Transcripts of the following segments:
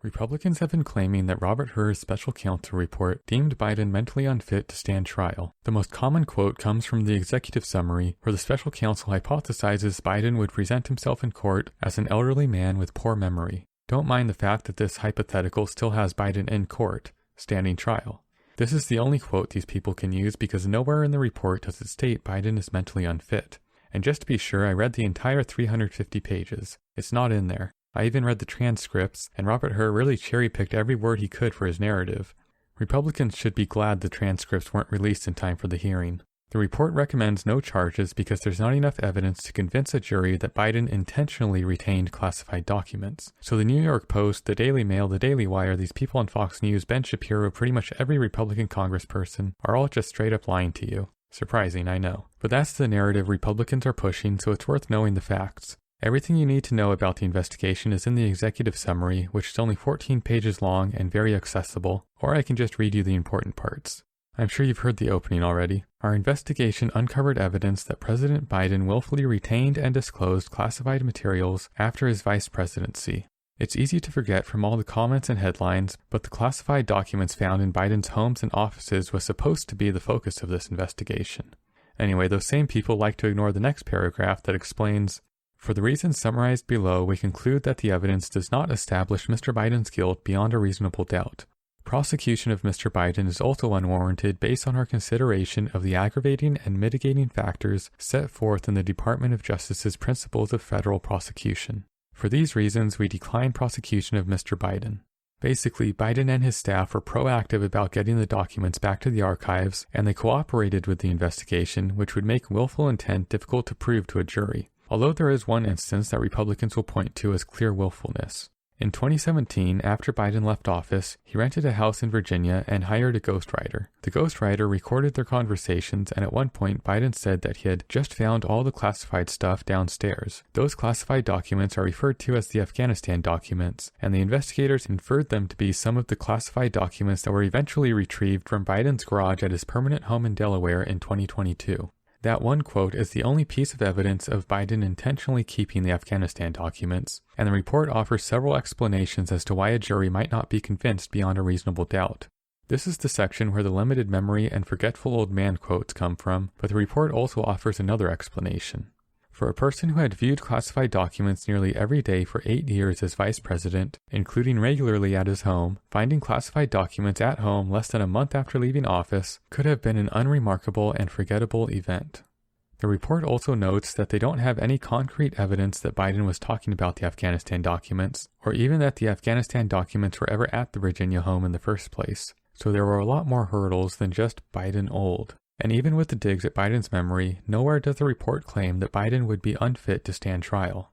Republicans have been claiming that Robert Hur's special counsel report deemed Biden mentally unfit to stand trial. The most common quote comes from the executive summary, where the special counsel hypothesizes Biden would present himself in court as an elderly man with poor memory. Don't mind the fact that this hypothetical still has Biden in court, standing trial. This is the only quote these people can use because nowhere in the report does it state Biden is mentally unfit. And just to be sure, I read the entire 350 pages. It's not in there. I even read the transcripts, and Robert Hur really cherry-picked every word he could for his narrative. Republicans should be glad the transcripts weren't released in time for the hearing. The report recommends no charges because there's not enough evidence to convince a jury that Biden intentionally retained classified documents. So the New York Post, the Daily Mail, the Daily Wire, these people on Fox News, Ben Shapiro, pretty much every Republican congressperson are all just straight up lying to you. Surprising, I know. But that's the narrative Republicans are pushing, so it's worth knowing the facts. Everything you need to know about the investigation is in the executive summary, which is only 14 pages long and very accessible, or I can just read you the important parts. I'm sure you've heard the opening already. Our investigation uncovered evidence that President Biden willfully retained and disclosed classified materials after his vice presidency. It's easy to forget from all the comments and headlines, but the classified documents found in Biden's homes and offices was supposed to be the focus of this investigation. Anyway, those same people like to ignore the next paragraph that explains, "For the reasons summarized below, we conclude that the evidence does not establish Mr. Biden's guilt beyond a reasonable doubt. Prosecution of Mr. Biden is also unwarranted based on our consideration of the aggravating and mitigating factors set forth in the Department of Justice's Principles of Federal Prosecution. For these reasons, we decline prosecution of Mr. Biden." Basically, Biden and his staff were proactive about getting the documents back to the archives, and they cooperated with the investigation, which would make willful intent difficult to prove to a jury. Although there is one instance that Republicans will point to as clear willfulness. In 2017, after Biden left office, he rented a house in Virginia and hired a ghostwriter. The ghostwriter recorded their conversations, and at one point Biden said that he had just found all the classified stuff downstairs. Those classified documents are referred to as the Afghanistan documents, and the investigators inferred them to be some of the classified documents that were eventually retrieved from Biden's garage at his permanent home in Delaware in 2022. That one quote is the only piece of evidence of Biden intentionally keeping the Afghanistan documents, and the report offers several explanations as to why a jury might not be convinced beyond a reasonable doubt. This is the section where the limited memory and forgetful old man quotes come from, but the report also offers another explanation. For a person who had viewed classified documents nearly every day for 8 years as vice president, including regularly at his home, finding classified documents at home less than a month after leaving office could have been an unremarkable and forgettable event. The report also notes that they don't have any concrete evidence that Biden was talking about the Afghanistan documents, or even that the Afghanistan documents were ever at the Virginia home in the first place. So there were a lot more hurdles than just Biden old. And even with the digs at Biden's memory, nowhere does the report claim that Biden would be unfit to stand trial.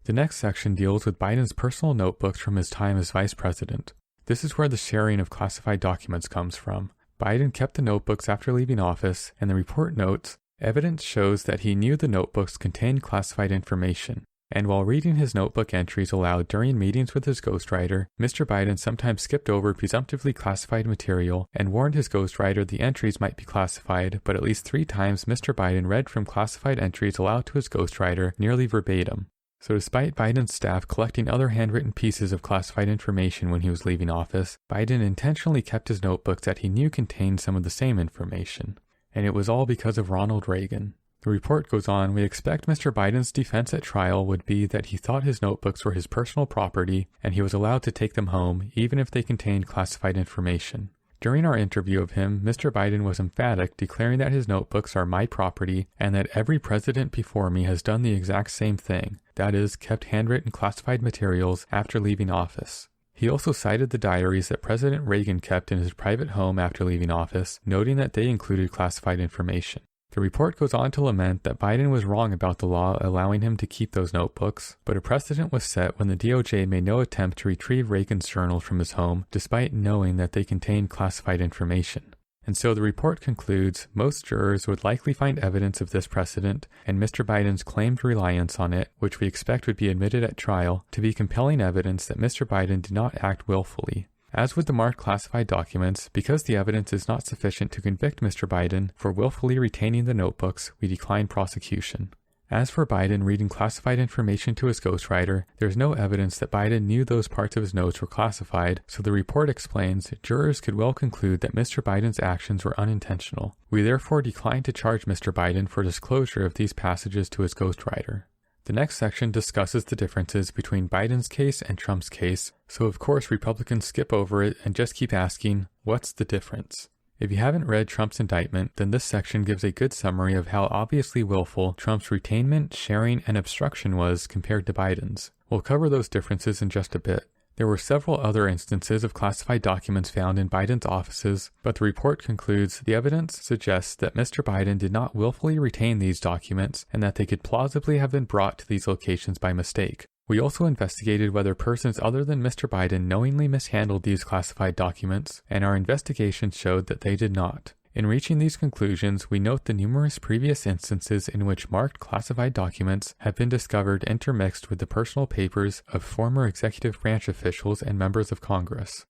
The next section deals with Biden's personal notebooks from his time as vice president. This is where the sharing of classified documents comes from. Biden kept the notebooks after leaving office, and the report notes, evidence shows that he knew the notebooks contained classified information. And while reading his notebook entries aloud during meetings with his ghostwriter, Mr. Biden sometimes skipped over presumptively classified material and warned his ghostwriter the entries might be classified, but at least 3 times Mr. Biden read from classified entries aloud to his ghostwriter nearly verbatim. So despite Biden's staff collecting other handwritten pieces of classified information when he was leaving office, Biden intentionally kept his notebooks that he knew contained some of the same information. And it was all because of Ronald Reagan. The report goes on, we expect Mr. Biden's defense at trial would be that he thought his notebooks were his personal property and he was allowed to take them home even if they contained classified information. During our interview of him, Mr. Biden was emphatic, declaring that his notebooks are my property and that every president before me has done the exact same thing, that is, kept handwritten classified materials after leaving office. He also cited the diaries that President Reagan kept in his private home after leaving office, noting that they included classified information. The report goes on to lament that Biden was wrong about the law allowing him to keep those notebooks, but a precedent was set when the DOJ made no attempt to retrieve Reagan's journals from his home, despite knowing that they contained classified information. And so the report concludes, most jurors would likely find evidence of this precedent, and Mr. Biden's claimed reliance on it, which we expect would be admitted at trial, to be compelling evidence that Mr. Biden did not act willfully. As with the marked classified documents, because the evidence is not sufficient to convict Mr. Biden for willfully retaining the notebooks, we decline prosecution. As for Biden reading classified information to his ghostwriter, there's no evidence that Biden knew those parts of his notes were classified, so the report explains jurors could well conclude that Mr. Biden's actions were unintentional. We therefore decline to charge Mr. Biden for disclosure of these passages to his ghostwriter. The next section discusses the differences between Biden's case and Trump's case, so of course Republicans skip over it and just keep asking, what's the difference? If you haven't read Trump's indictment, then this section gives a good summary of how obviously willful Trump's retainment, sharing, and obstruction was compared to Biden's. We'll cover those differences in just a bit. There were several other instances of classified documents found in Biden's offices, but the report concludes the evidence suggests that Mr. Biden did not willfully retain these documents and that they could plausibly have been brought to these locations by mistake. We also investigated whether persons other than Mr. Biden knowingly mishandled these classified documents, and our investigation showed that they did not. In reaching these conclusions, we note the numerous previous instances in which marked classified documents have been discovered intermixed with the personal papers of former executive branch officials and members of Congress.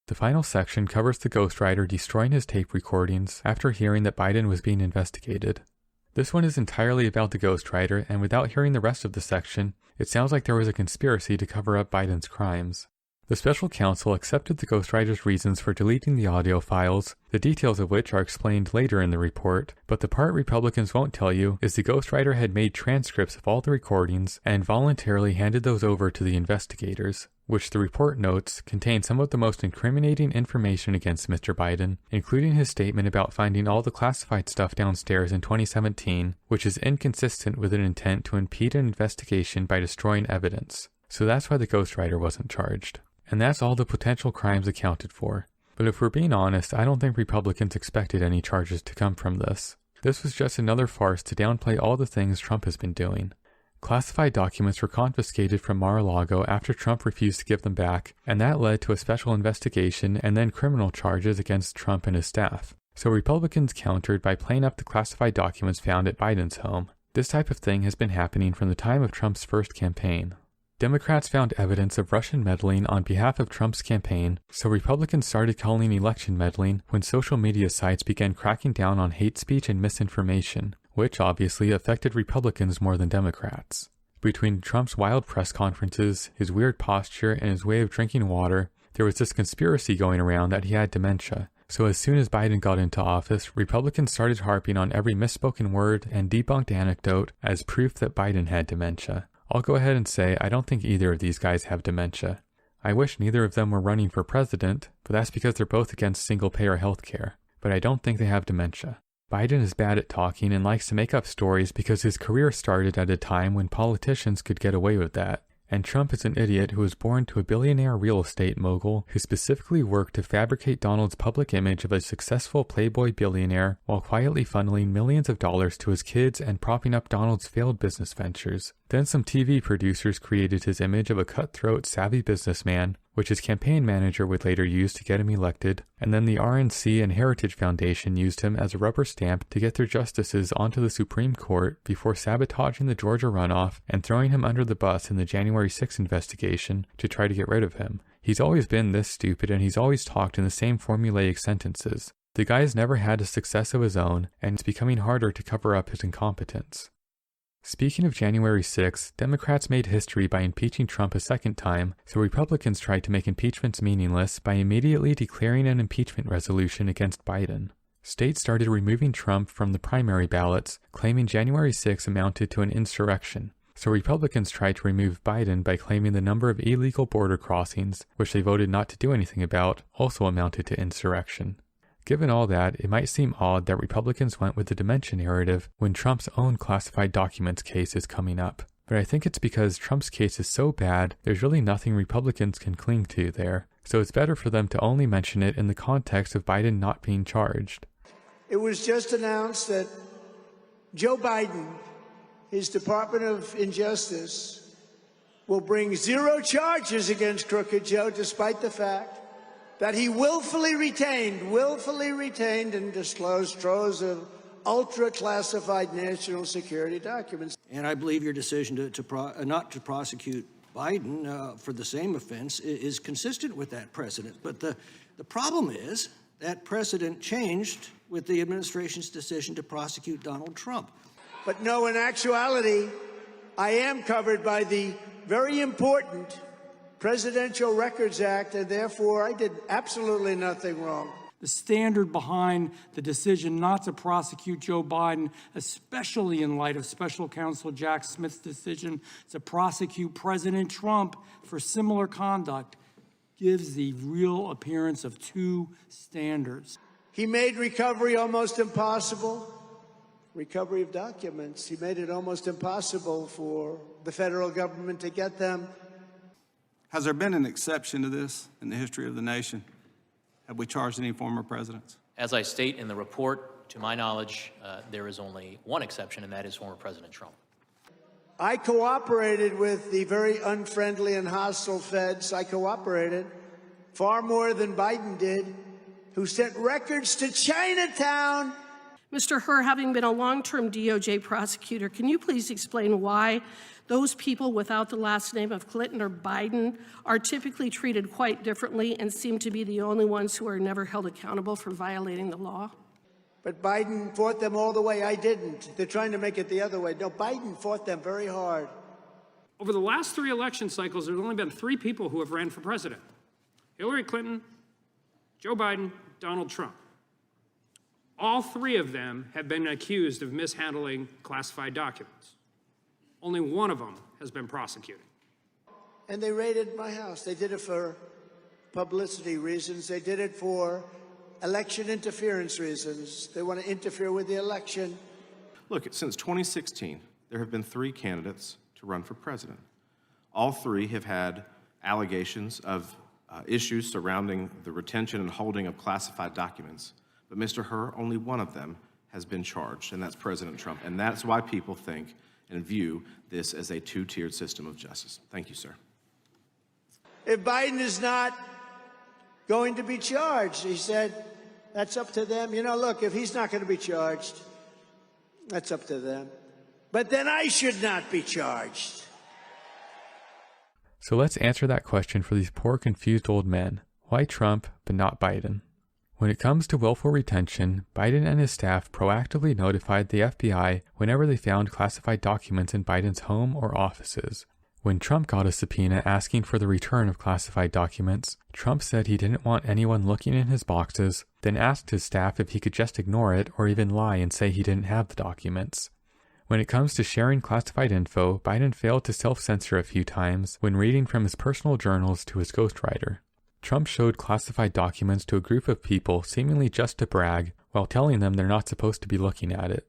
The final section covers the ghostwriter destroying his tape recordings after hearing that Biden was being investigated. This one is entirely about the ghostwriter, and without hearing the rest of the section, it sounds like there was a conspiracy to cover up Biden's crimes. The special counsel accepted the ghostwriter's reasons for deleting the audio files, the details of which are explained later in the report, but the part Republicans won't tell you is the ghostwriter had made transcripts of all the recordings and voluntarily handed those over to the investigators, which the report notes contain some of the most incriminating information against Mr. Biden, including his statement about finding all the classified stuff downstairs in 2017, which is inconsistent with an intent to impede an investigation by destroying evidence. So that's why the ghostwriter wasn't charged. And that's all the potential crimes accounted for. But if we're being honest, I don't think Republicans expected any charges to come from this. This was just another farce to downplay all the things Trump has been doing. Classified documents were confiscated from Mar-a-Lago after Trump refused to give them back, and that led to a special investigation and then criminal charges against Trump and his staff. So Republicans countered by playing up the classified documents found at Biden's home. This type of thing has been happening from the time of Trump's first campaign. Democrats found evidence of Russian meddling on behalf of Trump's campaign, so Republicans started calling election meddling when social media sites began cracking down on hate speech and misinformation, which obviously affected Republicans more than Democrats. Between Trump's wild press conferences, his weird posture, and his way of drinking water, there was this conspiracy going around that he had dementia. So as soon as Biden got into office, Republicans started harping on every misspoken word and debunked anecdote as proof that Biden had dementia. I'll go ahead and say I don't think either of these guys have dementia. I wish neither of them were running for president, but that's because they're both against single-payer healthcare. But I don't think they have dementia. Biden is bad at talking and likes to make up stories because his career started at a time when politicians could get away with that. And Trump is an idiot who was born to a billionaire real estate mogul who specifically worked to fabricate Donald's public image of a successful playboy billionaire while quietly funneling millions of dollars to his kids and propping up Donald's failed business ventures. Then some TV producers created his image of a cutthroat, savvy businessman, which his campaign manager would later use to get him elected, and then the RNC and Heritage Foundation used him as a rubber stamp to get their justices onto the Supreme Court before sabotaging the Georgia runoff and throwing him under the bus in the January 6th investigation to try to get rid of him. He's always been this stupid, and he's always talked in the same formulaic sentences. The guy's never had a success of his own, and it's becoming harder to cover up his incompetence. Speaking of January 6th, Democrats made history by impeaching Trump a second time, so Republicans tried to make impeachments meaningless by immediately declaring an impeachment resolution against Biden. States started removing Trump from the primary ballots, claiming January 6 amounted to an insurrection. So Republicans tried to remove Biden by claiming the number of illegal border crossings, which they voted not to do anything about, also amounted to insurrection. Given all that, it might seem odd that Republicans went with the dementia narrative when Trump's own classified documents case is coming up. But I think it's because Trump's case is so bad, there's really nothing Republicans can cling to there, so it's better for them to only mention it in the context of Biden not being charged. It was just announced that Joe Biden, his Department of Injustice, will bring 0 charges against Crooked Joe, despite the fact that he willfully retained and disclosed troves of ultra-classified national security documents. And I believe your decision not to prosecute Biden for the same offense is consistent with that precedent. But the problem is that precedent changed with the administration's decision to prosecute Donald Trump. But no, in actuality, I am covered by the very important Presidential Records Act, and therefore I did absolutely nothing wrong. The standard behind the decision not to prosecute Joe Biden, especially in light of Special Counsel Jack Smith's decision to prosecute President Trump for similar conduct, gives the real appearance of two standards. He made recovery almost impossible. Recovery of documents. He made it almost impossible for the federal government to get them. Has there been an exception to this in the history of the nation? Have we charged any former presidents? As I state in the report, to my knowledge, there is only one exception, and that is former President Trump. I cooperated with the very unfriendly and hostile feds. I cooperated far more than Biden did, who sent records to Chinatown. Mr. Hur, having been a long-term DOJ prosecutor, can you please explain why those people without the last name of Clinton or Biden are typically treated quite differently and seem to be the only ones who are never held accountable for violating the law? But Biden fought them all the way. I didn't. They're trying to make it the other way. No, Biden fought them very hard. Over the last 3 election cycles, there's only been 3 people who have ran for president: Hillary Clinton, Joe Biden, Donald Trump. All 3 of them have been accused of mishandling classified documents. Only one of them has been prosecuted. And they raided my house. They did it for publicity reasons. They did it for election interference reasons. They want to interfere with the election. Look, since 2016, there have been 3 candidates to run for president. All 3 have had allegations of issues surrounding the retention and holding of classified documents. But Mr. Hur, only one of them has been charged, and that's President Trump. And that's why people think and view this as a 2-tiered system of justice. Thank you, sir. If Biden is not going to be charged, he said, that's up to them. You know, look, if he's not going to be charged, that's up to them. But then I should not be charged. So let's answer that question for these poor confused old men. Why Trump, but not Biden? When it comes to willful retention, Biden and his staff proactively notified the FBI whenever they found classified documents in Biden's home or offices. When Trump got a subpoena asking for the return of classified documents, Trump said he didn't want anyone looking in his boxes, then asked his staff if he could just ignore it or even lie and say he didn't have the documents. When it comes to sharing classified info, Biden failed to self-censor a few times when reading from his personal journals to his ghostwriter. Trump showed classified documents to a group of people seemingly just to brag, while telling them they're not supposed to be looking at it.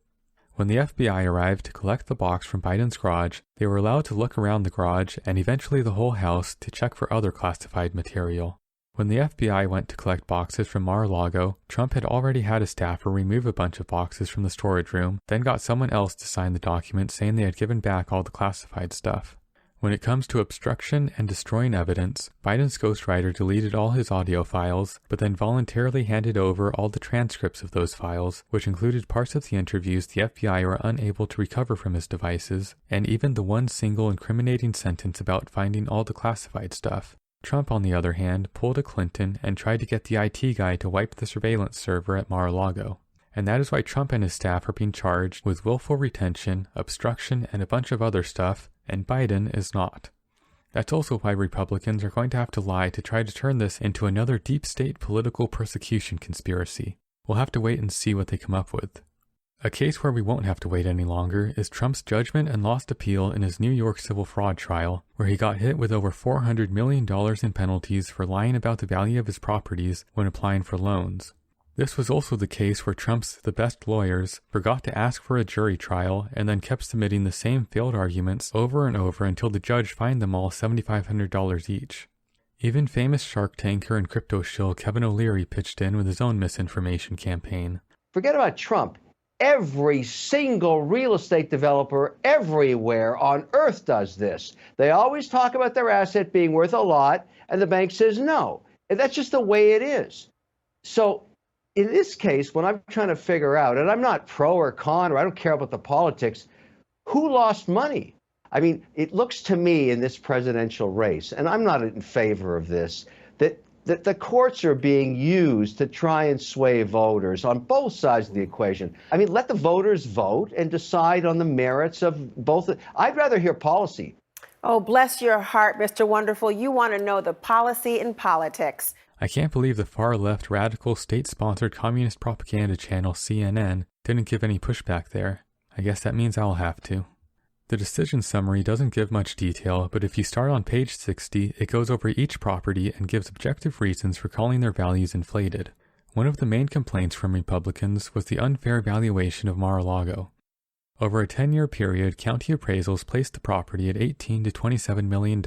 When the FBI arrived to collect the box from Biden's garage, they were allowed to look around the garage and eventually the whole house to check for other classified material. When the FBI went to collect boxes from Mar-a-Lago, Trump had already had a staffer remove a bunch of boxes from the storage room, then got someone else to sign the document saying they had given back all the classified stuff. When it comes to obstruction and destroying evidence, Biden's ghostwriter deleted all his audio files, but then voluntarily handed over all the transcripts of those files, which included parts of the interviews the FBI were unable to recover from his devices, and even the one single incriminating sentence about finding all the classified stuff. Trump, on the other hand, pulled a Clinton and tried to get the IT guy to wipe the surveillance server at Mar-a-Lago. And that is why Trump and his staff are being charged with willful retention, obstruction, and a bunch of other stuff, and Biden is not. That's also why Republicans are going to have to lie to try to turn this into another deep state political persecution conspiracy. We'll have to wait and see what they come up with. A case where we won't have to wait any longer is Trump's judgment and lost appeal in his New York civil fraud trial, where he got hit with over $400 million in penalties for lying about the value of his properties when applying for loans. This was also the case where Trump's the best lawyers forgot to ask for a jury trial and then kept submitting the same failed arguments over and over until the judge fined them all $7,500 each. Even famous Shark Tanker and crypto shill Kevin O'Leary pitched in with his own misinformation campaign. Forget about Trump. Every single real estate developer everywhere on earth does this. They always talk about their asset being worth a lot, and the bank says no. And that's just the way it is. So in this case, when I'm trying to figure out, and I'm not pro or con, or I don't care about the politics, who lost money? I mean, it looks to me in this presidential race, and I'm not in favor of this, that that the courts are being used to try and sway voters on both sides of the equation. I mean, let the voters vote and decide on the merits of both. I'd rather hear policy. Oh, bless your heart, Mr. Wonderful. You want to know the policy in politics. I can't believe the far-left radical state-sponsored communist propaganda channel CNN didn't give any pushback there. I guess that means I'll have to. The decision summary doesn't give much detail, but if you start on page 60, it goes over each property and gives objective reasons for calling their values inflated. One of the main complaints from Republicans was the unfair valuation of Mar-a-Lago. Over a 10-year period, county appraisals placed the property at $18 to $27 million,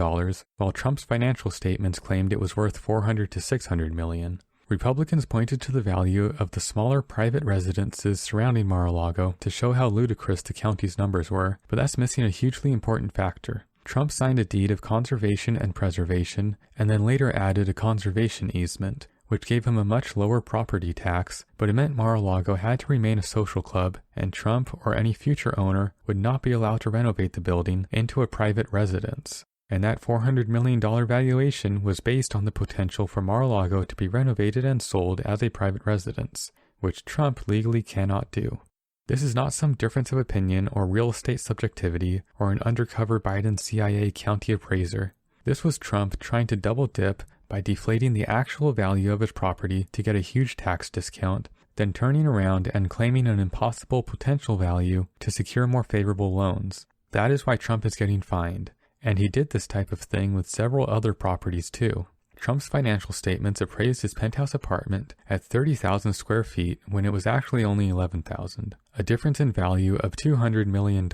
while Trump's financial statements claimed it was worth $400 to $600 million. Republicans pointed to the value of the smaller private residences surrounding Mar-a-Lago to show how ludicrous the county's numbers were, but that's missing a hugely important factor. Trump signed a deed of conservation and preservation, and then later added a conservation easement, which gave him a much lower property tax, but it meant Mar-a-Lago had to remain a social club, and Trump or any future owner would not be allowed to renovate the building into a private residence. And that $400 million valuation was based on the potential for Mar-a-Lago to be renovated and sold as a private residence, which Trump legally cannot do. This is not some difference of opinion or real estate subjectivity or an undercover Biden CIA county appraiser. This was Trump trying to double dip by deflating the actual value of his property to get a huge tax discount, then turning around and claiming an impossible potential value to secure more favorable loans. That is why Trump is getting fined. And he did this type of thing with several other properties too. Trump's financial statements appraised his penthouse apartment at 30,000 square feet when it was actually only 11,000, a difference in value of $200 million.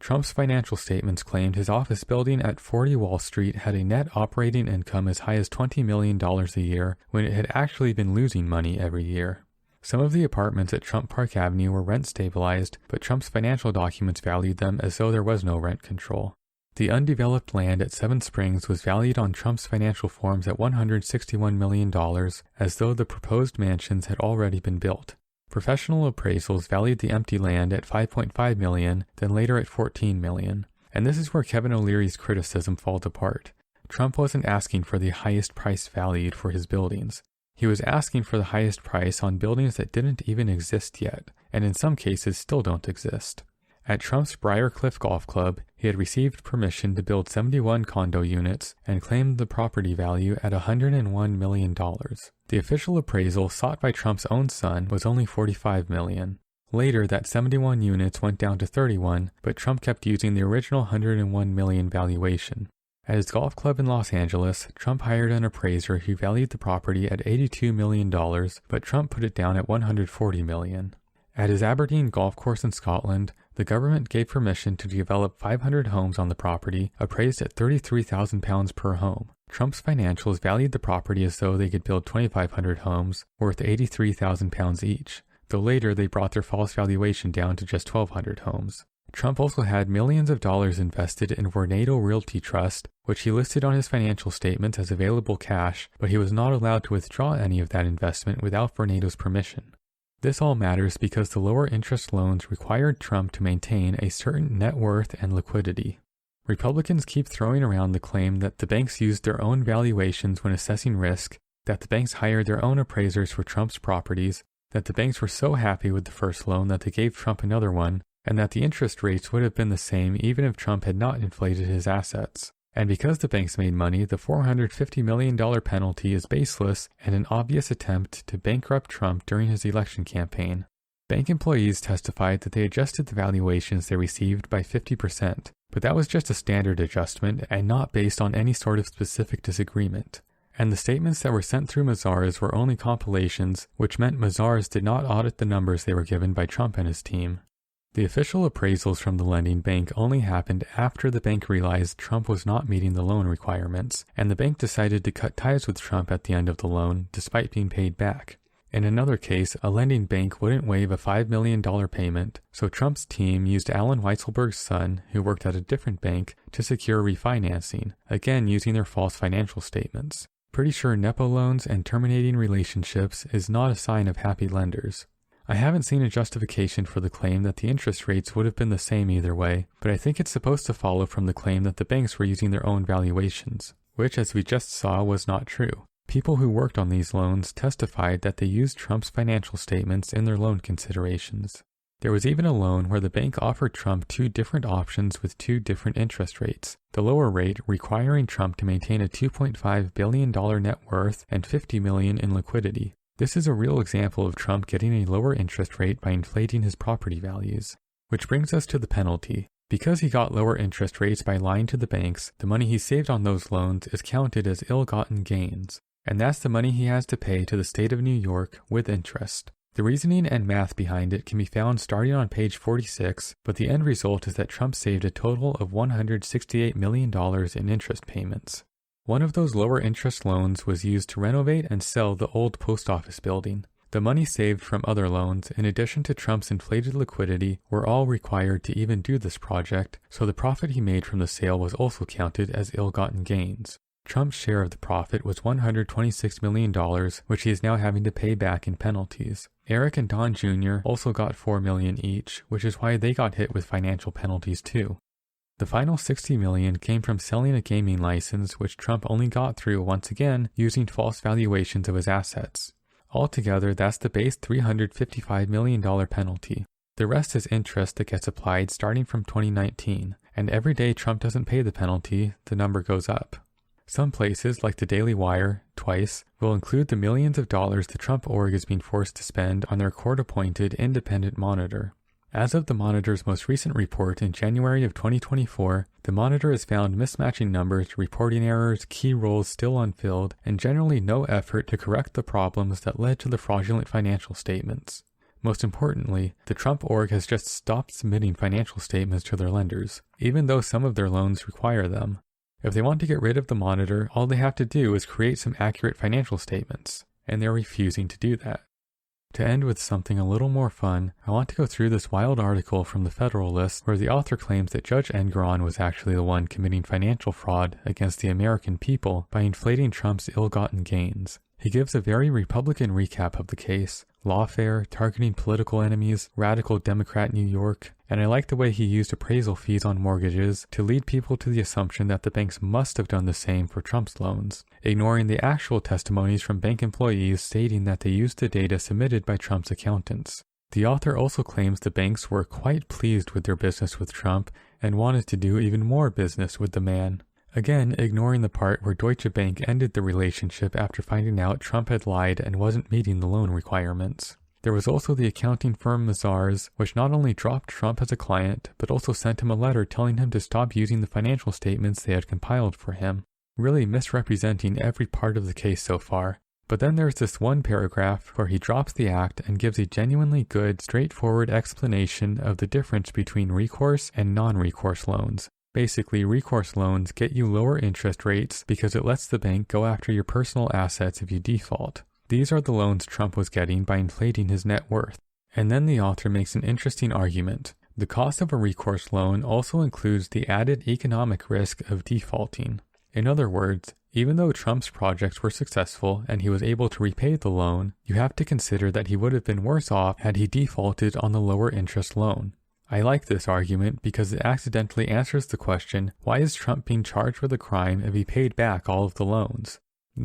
Trump's financial statements claimed his office building at 40 Wall Street had a net operating income as high as $20 million a year when it had actually been losing money every year. Some of the apartments at Trump Park Avenue were rent stabilized, but Trump's financial documents valued them as though there was no rent control. The undeveloped land at Seven Springs was valued on Trump's financial forms at $161 million, as though the proposed mansions had already been built. Professional appraisals valued the empty land at $5.5 million, then later at $14 million. And this is where Kevin O'Leary's criticism falls apart. Trump wasn't asking for the highest price valued for his buildings. He was asking for the highest price on buildings that didn't even exist yet, and in some cases still don't exist. At Trump's Briarcliff Golf Club, he had received permission to build 71 condo units and claimed the property value at $101 million. The official appraisal sought by Trump's own son was only $45 million. Later, that 71 units went down to 31, but Trump kept using the original $101 million valuation. At his golf club in Los Angeles, Trump hired an appraiser who valued the property at $82 million, but Trump put it down at $140 million. At his Aberdeen golf course in Scotland, the government gave permission to develop 500 homes on the property, appraised at £33,000 per home. Trump's financials valued the property as though they could build 2,500 homes, worth £83,000 each, though later they brought their false valuation down to just 1,200 homes. Trump also had millions of dollars invested in Vornado Realty Trust, which he listed on his financial statements as available cash, but he was not allowed to withdraw any of that investment without Vornado's permission. This all matters because the lower interest loans required Trump to maintain a certain net worth and liquidity. Republicans keep throwing around the claim that the banks used their own valuations when assessing risk, that the banks hired their own appraisers for Trump's properties, that the banks were so happy with the first loan that they gave Trump another one, and that the interest rates would have been the same even if Trump had not inflated his assets. And because the banks made money, the $450 million penalty is baseless and an obvious attempt to bankrupt Trump during his election campaign. Bank employees testified that they adjusted the valuations they received by 50%, but that was just a standard adjustment and not based on any sort of specific disagreement. And the statements that were sent through Mazars were only compilations, which meant Mazars did not audit the numbers they were given by Trump and his team. The official appraisals from the lending bank only happened after the bank realized Trump was not meeting the loan requirements, and the bank decided to cut ties with Trump at the end of the loan, despite being paid back. In another case, a lending bank wouldn't waive a $5 million payment, so Trump's team used Alan Weisselberg's son, who worked at a different bank, to secure refinancing, again using their false financial statements. Pretty sure Nepo loans and terminating relationships is not a sign of happy lenders. I haven't seen a justification for the claim that the interest rates would have been the same either way, but I think it's supposed to follow from the claim that the banks were using their own valuations, which, as we just saw, was not true. People who worked on these loans testified that they used Trump's financial statements in their loan considerations. There was even a loan where the bank offered Trump 2 different options with 2 different interest rates. The lower rate requiring Trump to maintain a $2.5 billion net worth and $50 million in liquidity. This is a real example of Trump getting a lower interest rate by inflating his property values. Which brings us to the penalty. Because he got lower interest rates by lying to the banks, the money he saved on those loans is counted as ill-gotten gains. And that's the money he has to pay to the state of New York with interest. The reasoning and math behind it can be found starting on page 46, but the end result is that Trump saved a total of $168 million in interest payments. One of those lower interest loans was used to renovate and sell the old post office building. The money saved from other loans, in addition to Trump's inflated liquidity, were all required to even do this project, so the profit he made from the sale was also counted as ill-gotten gains. Trump's share of the profit was $126 million, which he is now having to pay back in penalties. Eric and Don Jr. also got $4 million each, which is why they got hit with financial penalties too. The final $60 million came from selling a gaming license, which Trump only got through once again using false valuations of his assets. Altogether, that's the base $355 million penalty. The rest is interest that gets applied starting from 2019, and every day Trump doesn't pay the penalty, the number goes up. Some places, like the Daily Wire, twice, will include the millions of dollars the Trump org is being forced to spend on their court-appointed independent monitor. As of the monitor's most recent report in January of 2024, the monitor has found mismatching numbers, reporting errors, key roles still unfilled, and generally no effort to correct the problems that led to the fraudulent financial statements. Most importantly, the Trump org has just stopped submitting financial statements to their lenders, even though some of their loans require them. If they want to get rid of the monitor, all they have to do is create some accurate financial statements, and they're refusing to do that. To end with something a little more fun, I want to go through this wild article from the Federalist where the author claims that Judge Engoron was actually the one committing financial fraud against the American people by inflating Trump's ill-gotten gains. He gives a very Republican recap of the case, lawfare, targeting political enemies, radical Democrat New York, and I like the way he used appraisal fees on mortgages to lead people to the assumption that the banks must have done the same for Trump's loans, ignoring the actual testimonies from bank employees stating that they used the data submitted by Trump's accountants. The author also claims the banks were quite pleased with their business with Trump and wanted to do even more business with the man. Again, ignoring the part where Deutsche Bank ended the relationship after finding out Trump had lied and wasn't meeting the loan requirements. There was also the accounting firm Mazars, which not only dropped Trump as a client, but also sent him a letter telling him to stop using the financial statements they had compiled for him, really misrepresenting every part of the case so far. But then there's this one paragraph where he drops the act and gives a genuinely good, straightforward explanation of the difference between recourse and non-recourse loans. Basically, recourse loans get you lower interest rates because it lets the bank go after your personal assets if you default. These are the loans Trump was getting by inflating his net worth. And then the author makes an interesting argument. The cost of a recourse loan also includes the added economic risk of defaulting. In other words, even though Trump's projects were successful and he was able to repay the loan, you have to consider that he would have been worse off had he defaulted on the lower interest loan. I like this argument because it accidentally answers the question, why is Trump being charged with a crime if he paid back all of the loans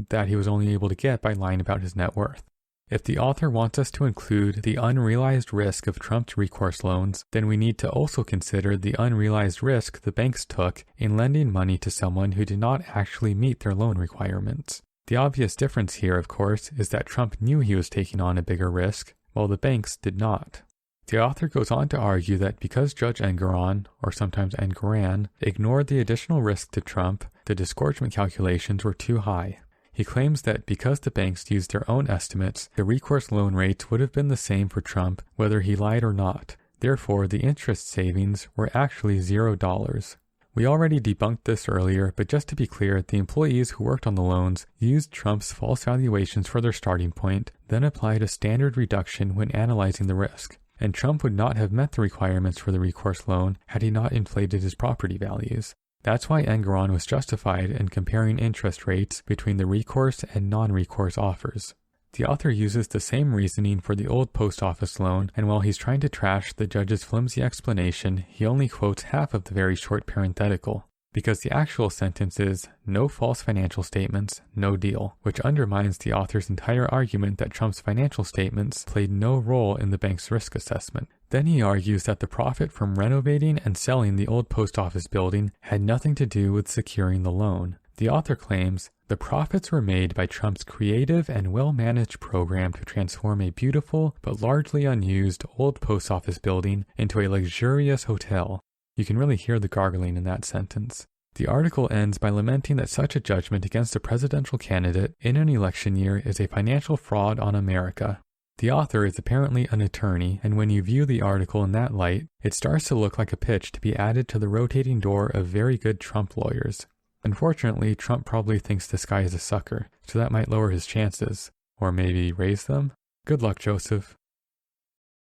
that he was only able to get by lying about his net worth? If the author wants us to include the unrealized risk of Trump's recourse loans, then we need to also consider the unrealized risk the banks took in lending money to someone who did not actually meet their loan requirements. The obvious difference here, of course, is that Trump knew he was taking on a bigger risk, while the banks did not. The author goes on to argue that because Judge Engoron, or sometimes Engoran, ignored the additional risk to Trump, the disgorgement calculations were too high. He claims that because the banks used their own estimates, the recourse loan rates would have been the same for Trump whether he lied or not. Therefore, the interest savings were actually $0. We already debunked this earlier, but just to be clear, the employees who worked on the loans used Trump's false valuations for their starting point, then applied a standard reduction when analyzing the risk. And Trump would not have met the requirements for the recourse loan had he not inflated his property values. That's why Engoron was justified in comparing interest rates between the recourse and non-recourse offers. The author uses the same reasoning for the old post office loan, and while he's trying to trash the judge's flimsy explanation, he only quotes half of the very short parenthetical. because the actual sentence is no false financial statements, no deal, which undermines the author's entire argument that Trump's financial statements played no role in the bank's risk assessment. Then he argues that the profit from renovating and selling the old post office building had nothing to do with securing the loan. The author claims the profits were made by Trump's creative and well-managed program to transform a beautiful but largely unused old post office building into a luxurious hotel. You can really hear the gargling in that sentence. The article ends by lamenting that such a judgment against a presidential candidate in an election year is a financial fraud on America. The author is apparently an attorney, and when you view the article in that light, it starts to look like a pitch to be added to the rotating door of very good Trump lawyers. Unfortunately, Trump probably thinks this guy is a sucker, so that might lower his chances. Or maybe raise them? Good luck, Joseph.